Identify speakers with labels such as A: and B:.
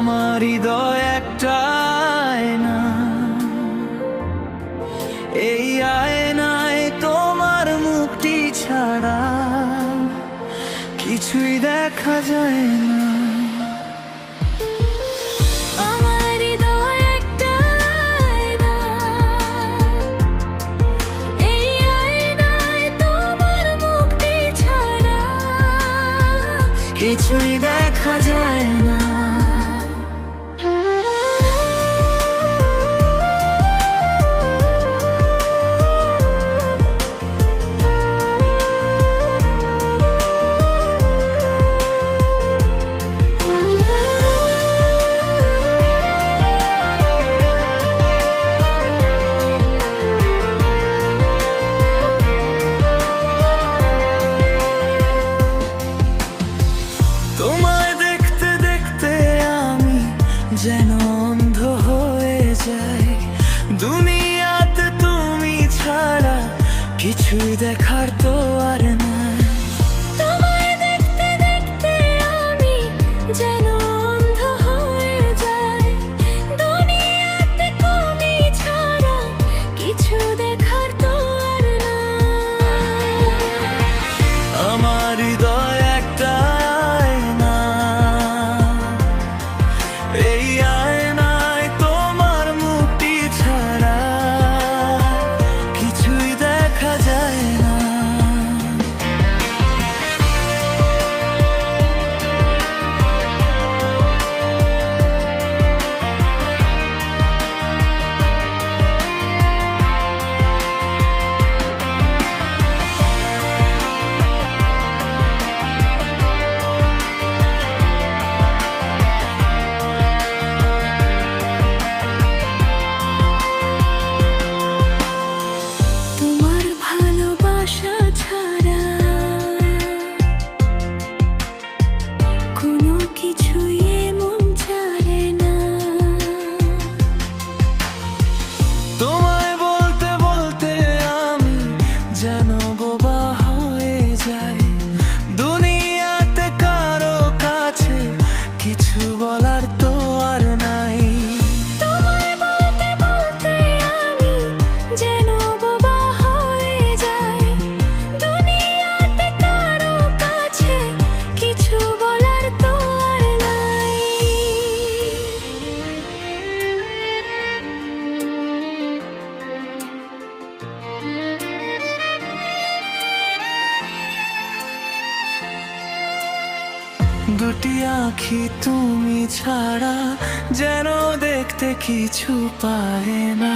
A: আমার হৃদয় একটা আয়না, এই আয়নায় তোমার মুখটি ছাড়া কিছুই দেখা যায় না।
B: আমার হৃদয় একটা আয়না, এই আয়নায় তোমার মুখটি ছাড়া
A: কিছুই দেখা যায় না। তোমায় দেখতে দেখতে আমি যেন অন্ধ হয়ে যাই, দুনিয়াতে তুমি ছাড়া কিছুই দেখার তো আর নাই।
B: তোমায় দেখতে দেখতে আমি যেন অন্ধ হয়ে যাই, দুনিয়াতে তুমি ছাড়া কিছু দেখার তো আর নাই।
A: আমার হৃদয় একটা আয়না, এই আয়নায় তোমার মুখটি ছাড়া কিছুই দেখা যায় না।
B: তোমার ভালোবাসা ছাড়া কোনো কিছুই এমন চায় না।
A: তোমায় বলতে বলতে আমি যেন বোবা হয়ে যাই, দুনিয়াতে কারো কাছে কিছু বলার তো আর নাই।
B: তোমায় বলতে বলতে আমি যেন বোবা হয়ে যাই, দুনিয়াতে কারো কাছে কিছু বলার তো আর নাই।
A: দুটি আঁখি তুমি ছাড়া যেন দেখতে কিছু পায় না।